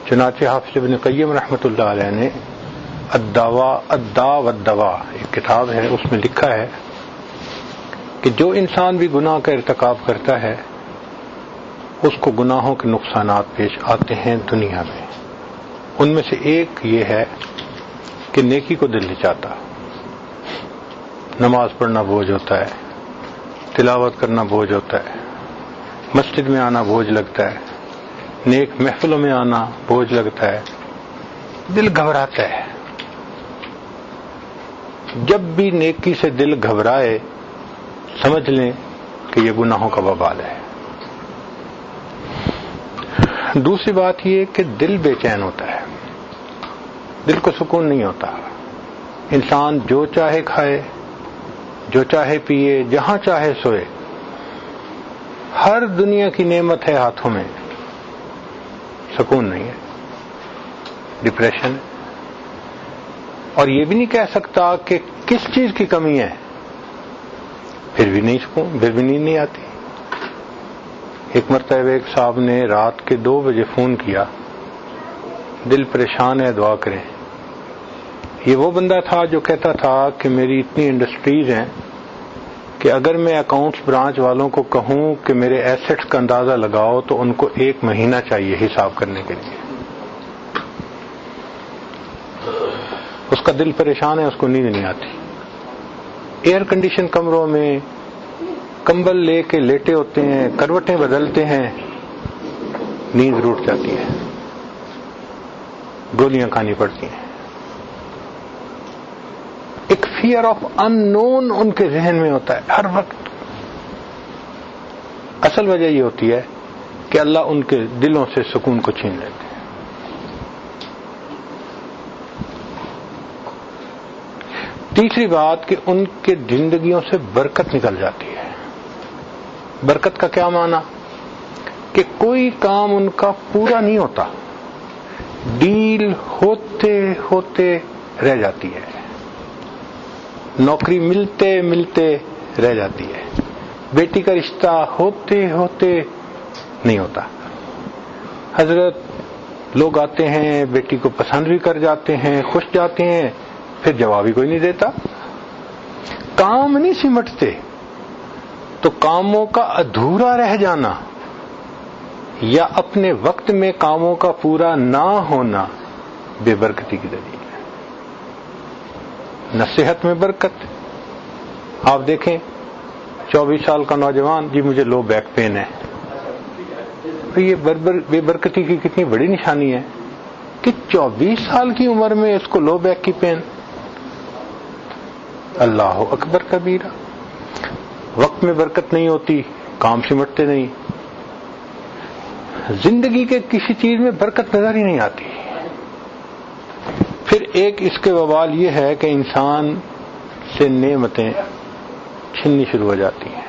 چنانچہ حافظ ابن قیم رحمۃ اللہ علیہ نے الداء والدواء ایک کتاب ہے، اس میں لکھا ہے کہ جو انسان بھی گناہ کا ارتکاب کرتا ہے اس کو گناہوں کے نقصانات پیش آتے ہیں دنیا میں۔ ان میں سے ایک یہ ہے کہ نیکی کو دل نہیں چاہتا، نماز پڑھنا بوجھ ہوتا ہے، تلاوت کرنا بوجھ ہوتا ہے، مسجد میں آنا بوجھ لگتا ہے، نیک محفلوں میں آنا بوجھ لگتا ہے، دل گھبراتا ہے۔ جب بھی نیکی سے دل گھبرائے سمجھ لیں کہ یہ گناہوں کا وبال ہے۔ دوسری بات یہ کہ دل بے چین ہوتا ہے، دل کو سکون نہیں ہوتا۔ انسان جو چاہے کھائے، جو چاہے پیے، جہاں چاہے سوئے، ہر دنیا کی نعمت ہے ہاتھوں میں، سکون نہیں ہے، ڈپریشن ہے، اور یہ بھی نہیں کہہ سکتا کہ کس چیز کی کمی ہے، پھر بھی نہیں سکون، پھر بھی نیند نہیں آتی۔ ایک مرتبہ ایک صاحب نے رات کے 2 بجے فون کیا، دل پریشان ہے، دعا کریں۔ یہ وہ بندہ تھا جو کہتا تھا کہ میری اتنی انڈسٹریز ہیں کہ اگر میں اکاؤنٹس برانچ والوں کو کہوں کہ میرے ایسٹس کا اندازہ لگاؤ تو ان کو 1 مہینہ چاہیے حساب کرنے کے لیے۔ اس کا دل پریشان ہے، اس کو نیند نہیں آتی۔ ایئر کنڈیشن کمروں میں کمبل لے کے لیٹے ہوتے ہیں، کروٹیں بدلتے ہیں، نیند روٹ جاتی ہے، گولیاں کھانی پڑتی ہیں۔ ایک فیئر آف ان نون ان کے ذہن میں ہوتا ہے ہر وقت۔ اصل وجہ یہ ہوتی ہے کہ اللہ ان کے دلوں سے سکون کو چھین لیتے ہیں۔ تیسری بات کہ ان کے زندگیوں سے برکت نکل جاتی ہے۔ برکت کا کیا معنی؟ کہ کوئی کام ان کا پورا نہیں ہوتا، ڈیل ہوتے ہوتے رہ جاتی ہے، نوکری ملتے ملتے رہ جاتی ہے، بیٹی کا رشتہ ہوتے ہوتے نہیں ہوتا۔ حضرت لوگ آتے ہیں، بیٹی کو پسند بھی کر جاتے ہیں، خوش جاتے ہیں، پھر جواب ہی کوئی نہیں دیتا۔ کام نہیں سمٹتے تو کاموں کا ادھورا رہ جانا یا اپنے وقت میں کاموں کا پورا نہ ہونا بے برکتی کی دلیل ہے۔ نہ صحت میں برکت۔ آپ دیکھیں 24 سال کا نوجوان، جی مجھے لو بیک پین ہے، یہ بے برکتی کی کتنی بڑی نشانی ہے کہ 24 سال کی عمر میں اس کو لو بیک کی پین۔ اللہ اکبر کبیرہ۔ وقت میں برکت نہیں ہوتی، کام سمٹتے نہیں، زندگی کے کسی چیز میں برکت نظر ہی نہیں آتی۔ پھر ایک اس کے وبال یہ ہے کہ انسان سے نعمتیں چھننی شروع ہو جاتی ہیں۔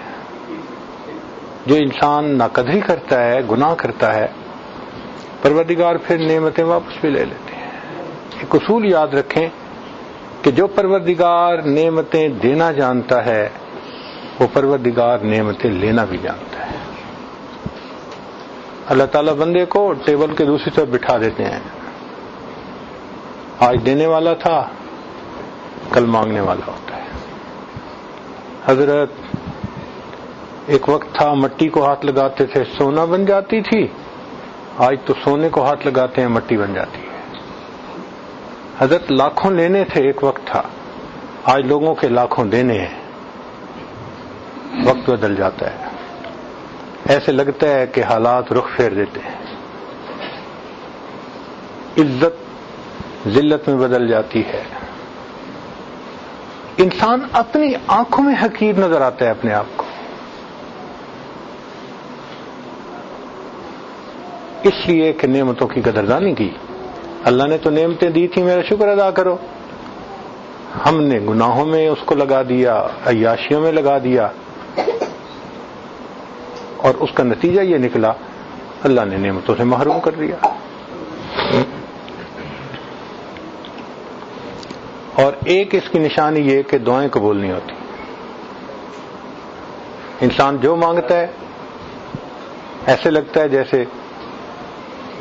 جو انسان ناقدری کرتا ہے، گناہ کرتا ہے، پروردگار پھر نعمتیں واپس بھی لے لیتے ہیں۔ ایک اصول یاد رکھیں کہ جو پروردگار نعمتیں دینا جانتا ہے وہ پروردگار نعمتیں لینا بھی جانتا ہے۔ اللہ تعالیٰ بندے کو ٹیبل کے دوسری طرف بٹھا دیتے ہیں، آج دینے والا تھا، کل مانگنے والا ہوتا ہے۔ حضرت ایک وقت تھا مٹی کو ہاتھ لگاتے تھے سونا بن جاتی تھی، آج تو سونے کو ہاتھ لگاتے ہیں مٹی بن جاتی ہے۔ حضرت لاکھوں لینے تھے ایک وقت تھا، آج لوگوں کے لاکھوں دینے ہیں۔ وقت بدل جاتا ہے، ایسے لگتا ہے کہ حالات رخ پھیر دیتے ہیں، عزت ذلت میں بدل جاتی ہے، انسان اپنی آنکھوں میں حقیر نظر آتا ہے اپنے آپ کو۔ اس لیے کہ نعمتوں کی قدردانی کی۔ اللہ نے تو نعمتیں دی تھی، میرا شکر ادا کرو۔ ہم نے گناہوں میں اس کو لگا دیا، عیاشیوں میں لگا دیا، اور اس کا نتیجہ یہ نکلا اللہ نے نعمتوں سے محروم کر دیا۔ اور ایک اس کی نشانی یہ کہ دعائیں قبول نہیں ہوتی۔ انسان جو مانگتا ہے ایسے لگتا ہے جیسے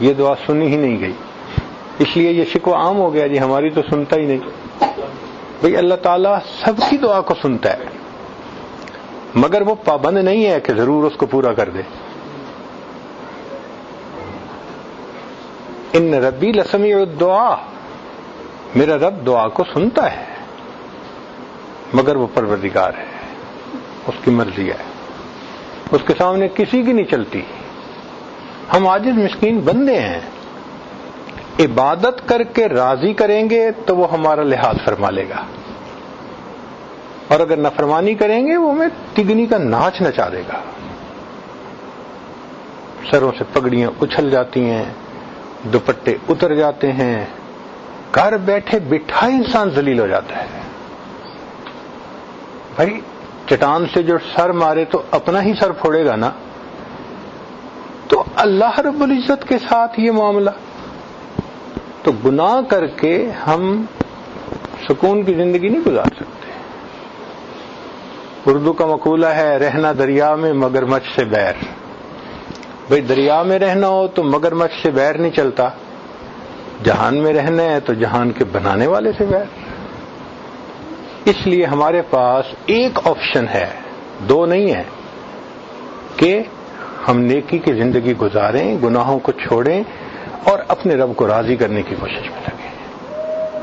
یہ دعا سنی ہی نہیں گئی، اس لیے یہ شکوہ عام ہو گیا جی ہماری تو سنتا ہی نہیں۔ بھئی اللہ تعالیٰ سب کی دعا کو سنتا ہے، مگر وہ پابند نہیں ہے کہ ضرور اس کو پورا کر دے۔ ان ربی لسمیع الدعا، میرا رب دعا کو سنتا ہے، مگر وہ پروردگار ہے، اس کی مرضی ہے، اس کے سامنے کسی کی نہیں چلتی۔ ہم عاجز مسکین بندے ہیں، عبادت کر کے راضی کریں گے تو وہ ہمارا لحاظ فرما لے گا، اور اگر نافرمانی کریں گے وہ ہمیں تگنی کا ناچ نچا دے گا۔ سروں سے پگڑیاں اچھل جاتی ہیں، دوپٹے اتر جاتے ہیں، گھر بیٹھے بٹھائے انسان ذلیل ہو جاتا ہے۔ بھائی چٹان سے جو سر مارے تو اپنا ہی سر پھوڑے گا نا، تو اللہ رب العزت کے ساتھ یہ معاملہ، تو گناہ کر کے ہم سکون کی زندگی نہیں گزار سکتے۔ اردو کا مقولہ ہے رہنا دریا میں مگرمچھ سے بیر۔ بھئی دریا میں رہنا ہو تو مگرمچھ سے بیر نہیں چلتا، جہان میں رہنا ہے تو جہان کے بنانے والے سے بیر۔ اس لیے ہمارے پاس ایک آپشن ہے، دو نہیں ہے، کہ ہم نیکی کی زندگی گزاریں، گناہوں کو چھوڑیں اور اپنے رب کو راضی کرنے کی کوشش میں لگیں،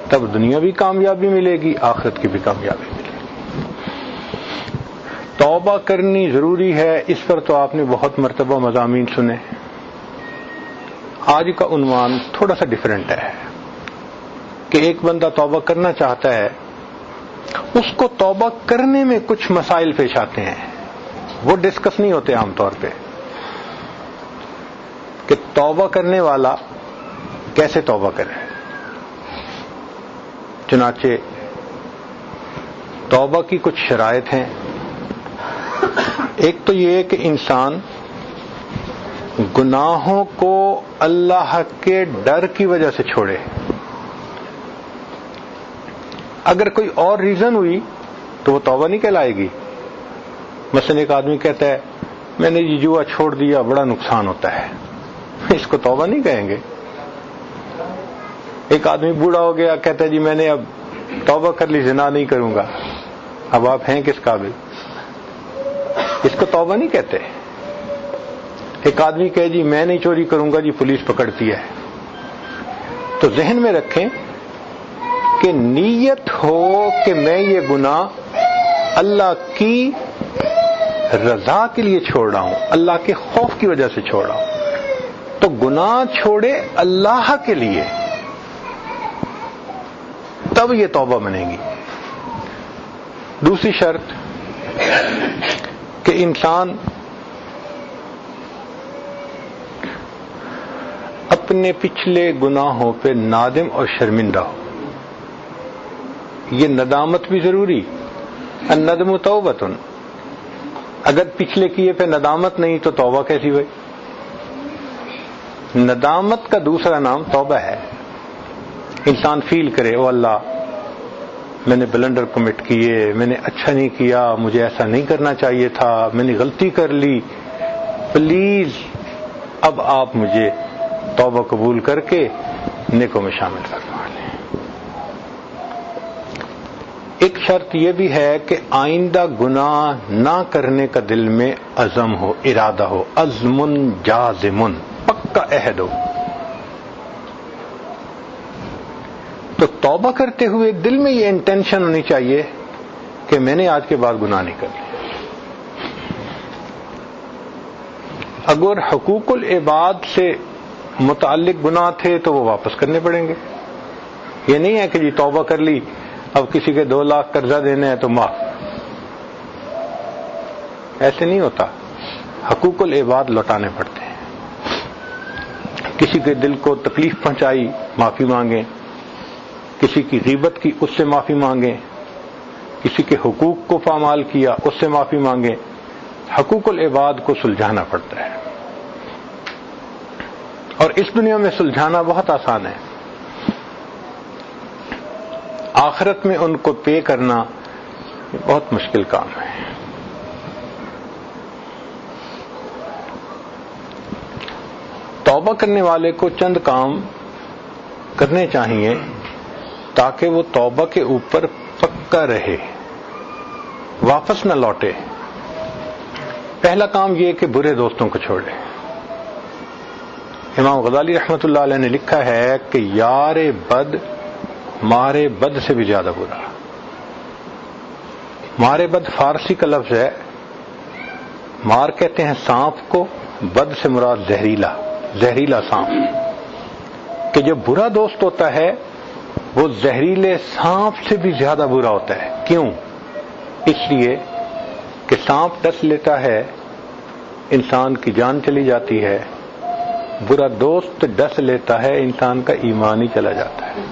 تب دنیا بھی کامیابی ملے گی، آخرت کی بھی کامیابی ملے گی۔ توبہ کرنی ضروری ہے، اس پر تو آپ نے بہت مرتبہ مضامین سنے۔ آج کا عنوان تھوڑا سا ڈیفرنٹ ہے کہ ایک بندہ توبہ کرنا چاہتا ہے، اس کو توبہ کرنے میں کچھ مسائل پیش آتے ہیں، وہ ڈسکس نہیں ہوتے عام طور پہ، کہ توبہ کرنے والا کیسے توبہ کرے۔ چنانچہ توبہ کی کچھ شرائط ہیں۔ ایک تو یہ کہ انسان گناہوں کو اللہ کے ڈر کی وجہ سے چھوڑے۔ اگر کوئی اور ریزن ہوئی تو وہ توبہ نہیں کہلائے گی۔ مثلا ایک آدمی کہتا ہے میں نے یہ جوا چھوڑ دیا، بڑا نقصان ہوتا ہے، اس کو توبہ نہیں کہیں گے۔ ایک آدمی بوڑھا ہو گیا، کہتا ہے جی میں نے اب توبہ کر لی، زنا نہیں کروں گا، اب آپ ہیں کس قابل، اس کو توبہ نہیں کہتے۔ ایک آدمی کہے جی میں نہیں چوری کروں گا، جی پولیس پکڑتی ہے، تو ذہن میں رکھیں کہ نیت ہو کہ میں یہ گناہ اللہ کی رضا کے لیے چھوڑ رہا ہوں، اللہ کے خوف کی وجہ سے چھوڑ رہا ہوں، تو گناہ چھوڑے اللہ کے لیے، تب یہ توبہ بنے گی۔ دوسری شرط کہ انسان اپنے پچھلے گناہوں پہ نادم اور شرمندہ ہو۔ یہ ندامت بھی ضروری، الندم توبۃ۔ اگر پچھلے کیے پہ ندامت نہیں تو توبہ کیسی ہوئی؟ ندامت کا دوسرا نام توبہ ہے۔ انسان فیل کرے او اللہ میں نے بلنڈر کمٹ کیے، میں نے اچھا نہیں کیا، مجھے ایسا نہیں کرنا چاہیے تھا، میں نے غلطی کر لی، پلیز اب آپ مجھے توبہ قبول کر کے نیکوں میں شامل فرما لیں۔ ایک شرط یہ بھی ہے کہ آئندہ گناہ نہ کرنے کا دل میں عزم ہو، ارادہ ہو، عزم جازم، پکا عہد ہو۔ تو توبہ کرتے ہوئے دل میں یہ انٹینشن ہونی چاہیے کہ میں نے آج کے بعد گناہ نہیں کرنا۔ اگر حقوق العباد سے متعلق گناہ تھے تو وہ واپس کرنے پڑیں گے۔ یہ نہیں ہے کہ جی توبہ کر لی، اب کسی کے 2 لاکھ قرضہ دینا ہے تو معاف، ایسے نہیں ہوتا۔ حقوق العباد لوٹانے پڑتے ہیں۔ کسی کے دل کو تکلیف پہنچائی، معافی مانگیں، کسی کی غیبت کی، اس سے معافی مانگیں، کسی کے حقوق کو پامال کیا، اس سے معافی مانگیں۔ حقوق العباد کو سلجھانا پڑتا ہے، اور اس دنیا میں سلجھانا بہت آسان ہے، آخرت میں ان کو پے کرنا بہت مشکل کام ہے۔ توبہ کرنے والے کو چند کام کرنے چاہیے تاکہ وہ توبہ کے اوپر پکا رہے، واپس نہ لوٹے۔ پہلا کام یہ کہ برے دوستوں کو چھوڑے۔ امام غزالی رحمۃ اللہ علیہ نے لکھا ہے کہ یار بد مارے بد سے بھی زیادہ برا۔ مارے بد فارسی کا لفظ ہے، مار کہتے ہیں سانپ کو، بد سے مراد زہریلا سانپ، کہ جو برا دوست ہوتا ہے وہ زہریلے سانپ سے بھی زیادہ برا ہوتا ہے۔ کیوں؟ اس لیے کہ سانپ ڈس لیتا ہے، انسان کی جان چلی جاتی ہے، برا دوست ڈس لیتا ہے، انسان کا ایمان ہی چلا جاتا ہے۔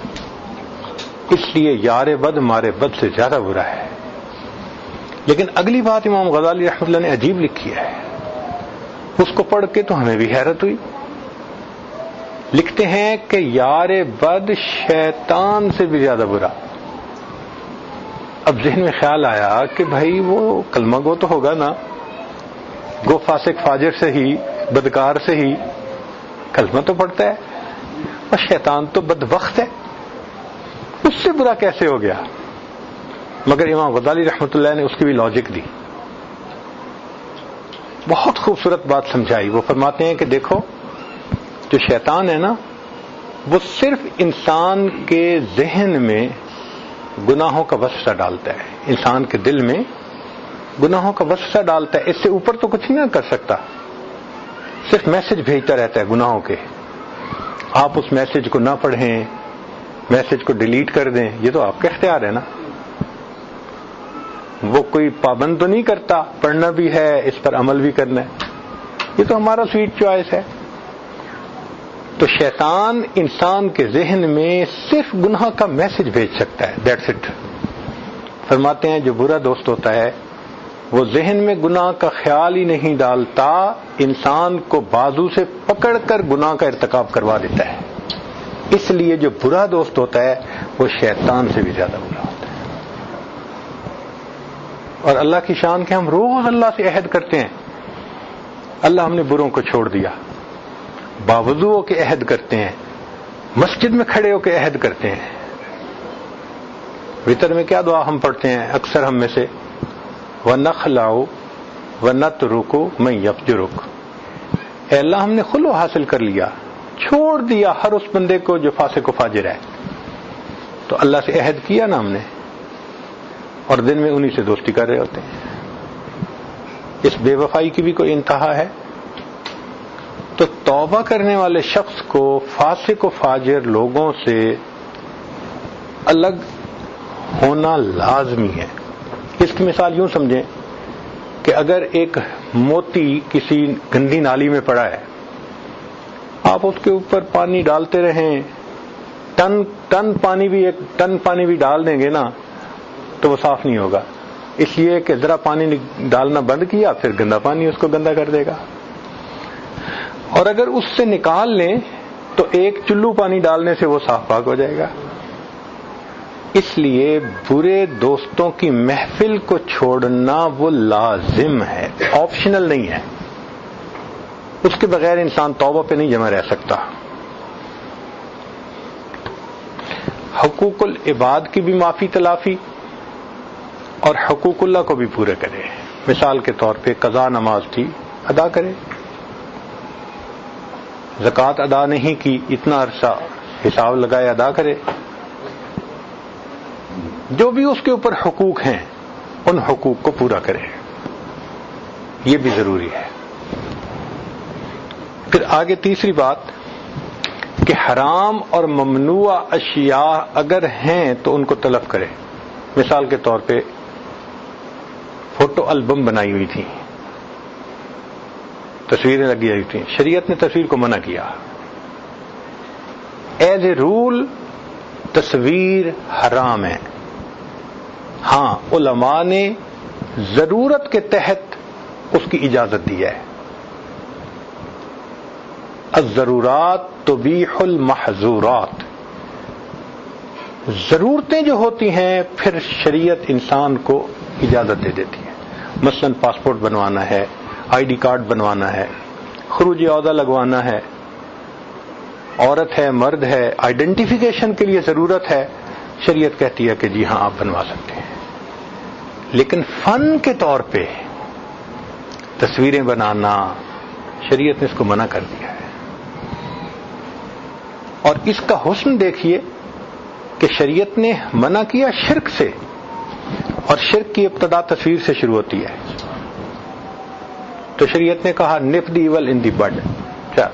اس لیے یار بد مارے بد سے زیادہ برا ہے۔ لیکن اگلی بات امام غزالی رحمۃ اللہ نے عجیب لکھی ہے، اس کو پڑھ کے تو ہمیں بھی حیرت ہوئی۔ لکھتے ہیں کہ یار بد شیطان سے بھی زیادہ برا۔ اب ذہن میں خیال آیا کہ بھائی وہ کلمہ گو تو ہوگا نا، گو فاسق فاجر سے ہی، بدکار سے ہی کلمہ تو پڑھتا ہے، اور شیطان تو بدبخت ہے، اس سے برا کیسے ہو گیا؟ مگر امام غزالی رحمۃ اللہ نے اس کی بھی لاجک دی، بہت خوبصورت بات سمجھائی۔ وہ فرماتے ہیں کہ دیکھو، جو شیطان ہے نا، وہ صرف انسان کے ذہن میں گناہوں کا وسوسہ ڈالتا ہے، انسان کے دل میں گناہوں کا وسوسہ ڈالتا ہے، اس سے اوپر تو کچھ نہیں کر سکتا، صرف میسج بھیجتا رہتا ہے گناہوں کے۔ آپ اس میسج کو نہ پڑھیں، میسج کو ڈیلیٹ کر دیں، یہ تو آپ کا اختیار ہے نا، وہ کوئی پابند تو نہیں کرتا، پڑھنا بھی ہے، اس پر عمل بھی کرنا ہے، یہ تو ہمارا سویٹ چوائس ہے۔ تو شیطان انسان کے ذہن میں صرف گناہ کا میسج بھیج سکتا ہے، دیٹس اٹ۔ فرماتے ہیں جو برا دوست ہوتا ہے وہ ذہن میں گناہ کا خیال ہی نہیں ڈالتا، انسان کو بازو سے پکڑ کر گناہ کا ارتکاب کروا دیتا ہے۔ اس لیے جو برا دوست ہوتا ہے وہ شیطان سے بھی زیادہ برا ہوتا ہے۔ اور اللہ کی شان کہ ہم روز اللہ سے عہد کرتے ہیں، اللہ ہم نے بروں کو چھوڑ دیا، باوضو ہو کے عہد کرتے ہیں، مسجد میں کھڑے ہو کے عہد کرتے ہیں۔ وتر میں کیا دعا ہم پڑھتے ہیں اکثر ہم میں سے؟ وَنَخْلَعُ وَنَتْرُكُ مَن يَفْجُرُكَ، اے اللہ ہم نے خلو حاصل کر لیا، چھوڑ دیا ہر اس بندے کو جو فاسق و فاجر ہے۔ تو اللہ سے عہد کیا نا ہم نے، اور دن میں انہی سے دوستی کر رہے ہوتے ہیں۔ اس بے وفائی کی بھی کوئی انتہا ہے؟ تو توبہ کرنے والے شخص کو فاسق و فاجر لوگوں سے الگ ہونا لازمی ہے۔ اس کی مثال یوں سمجھیں کہ اگر ایک موتی کسی گندی نالی میں پڑا ہے، آپ اس کے اوپر پانی ڈالتے رہیں، ٹن پانی بھی ڈال دیں گے نا تو وہ صاف نہیں ہوگا، اس لیے کہ ذرا پانی ڈالنا بند کیا پھر گندا پانی اس کو گندا کر دے گا۔ اور اگر اس سے نکال لیں تو ایک چلو پانی ڈالنے سے وہ صاف پاک ہو جائے گا۔ اس لیے برے دوستوں کی محفل کو چھوڑنا وہ لازم ہے، آپشنل نہیں ہے، اس کے بغیر انسان توبہ پہ نہیں جمع رہ سکتا۔ حقوق العباد کی بھی معافی تلافی اور حقوق اللہ کو بھی پورے کرے۔ مثال کے طور پہ قضا نماز تھی، ادا کرے، زکوٰۃ ادا نہیں کی، اتنا عرصہ حساب لگائے ادا کرے، جو بھی اس کے اوپر حقوق ہیں ان حقوق کو پورا کرے، یہ بھی ضروری ہے۔ پھر آگے تیسری بات کہ حرام اور ممنوع اشیاء اگر ہیں تو ان کو تلف کرے۔ مثال کے طور پہ فوٹو البم بنائی ہوئی تھی، تصویریں لگی ہوئی تھیں، شریعت نے تصویر کو منع کیا۔ ایز اے رول تصویر حرام ہے، ہاں علماء نے ضرورت کے تحت اس کی اجازت دی ہے۔ الضرورات تبیح المحظورات، ضرورتیں جو ہوتی ہیں پھر شریعت انسان کو اجازت دے دیتی ہے۔ مثلا پاسپورٹ بنوانا ہے، آئی ڈی کارڈ بنوانا ہے، خروج عہدہ لگوانا ہے، عورت ہے مرد ہے آئیڈینٹیفیکیشن کے لیے ضرورت ہے، شریعت کہتی ہے کہ جی ہاں آپ بنوا سکتے ہیں، لیکن فن کے طور پہ تصویریں بنانا شریعت نے اس کو منع کر دیا ہے۔ اور اس کا حسن دیکھیے کہ شریعت نے منع کیا شرک سے، اور شرک کی ابتدا تصویر سے شروع ہوتی ہے، تو شریعت نے کہا نپ دی ایول ان دی بڈ، کیا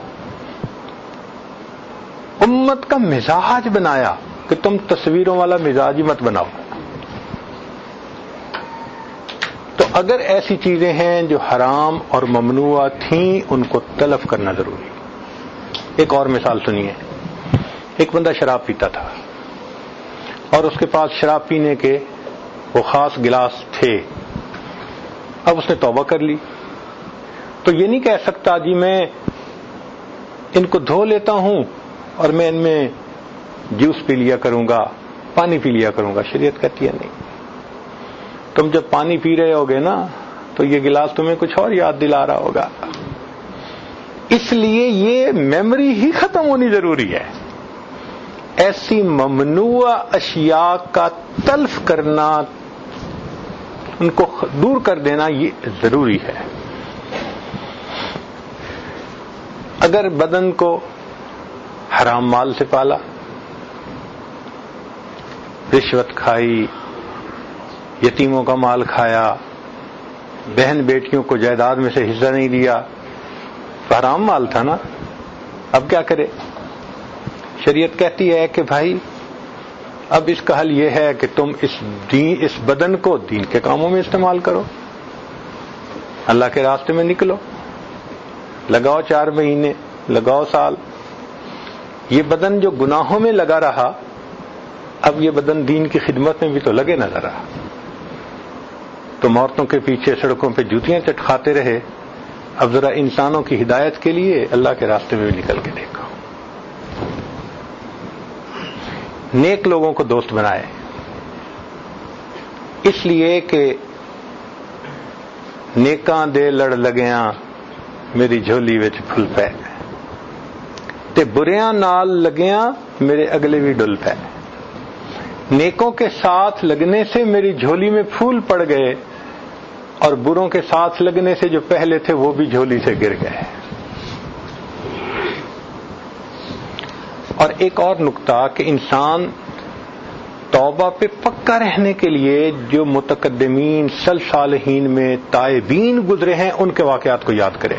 امت کا مزاج بنایا کہ تم تصویروں والا مزاج ہی مت بناؤ۔ تو اگر ایسی چیزیں ہیں جو حرام اور ممنوع تھیں ان کو تلف کرنا ضروری۔ ایک اور مثال سنیے، ایک بندہ شراب پیتا تھا اور اس کے پاس شراب پینے کے وہ خاص گلاس تھے، اب اس نے توبہ کر لی، تو یہ نہیں کہہ سکتا جی میں ان کو دھو لیتا ہوں اور میں ان میں جوس پی لیا کروں گا، پانی پی لیا کروں گا۔ شریعت کہتی ہے نہیں، تم جب پانی پی رہے ہوگے نا تو یہ گلاس تمہیں کچھ اور یاد دلا رہا ہوگا، اس لیے یہ میموری ہی ختم ہونی ضروری ہے۔ ایسی ممنوع اشیاء کا تلف کرنا، ان کو دور کر دینا یہ ضروری ہے۔ اگر بدن کو حرام مال سے پالا، رشوت کھائی، یتیموں کا مال کھایا، بہن بیٹیوں کو جائیداد میں سے حصہ نہیں دیا، حرام مال تھا نا، اب کیا کرے؟ شریعت کہتی ہے کہ بھائی اب اس کا حل یہ ہے کہ تم اس بدن کو دین کے کاموں میں استعمال کرو، اللہ کے راستے میں نکلو، لگاؤ 4 مہینے، لگاؤ سال۔ یہ بدن جو گناہوں میں لگا رہا، اب یہ بدن دین کی خدمت میں بھی تو لگے نظر رہا۔ تم عورتوں کے پیچھے سڑکوں پہ جوتیاں چٹکھاتے رہے، اب ذرا انسانوں کی ہدایت کے لیے اللہ کے راستے میں بھی نکل کے دیکھو۔ نیک لوگوں کو دوست بنائے، اس لیے کہ نیکاں دے لڑ لگیاں میری جھولی وچ پھل پے، تے بریاں نال لگیاں میرے اگلے بھی ڈل پے۔ نیکوں کے ساتھ لگنے سے میری جھولی میں پھول پڑ گئے، اور بروں کے ساتھ لگنے سے جو پہلے تھے وہ بھی جھولی سے گر گئے۔ اور ایک اور نکتہ کہ انسان توبہ پہ پکا رہنے کے لیے جو متقدمین سلف صالحین میں تائبین گزرے ہیں ان کے واقعات کو یاد کرے۔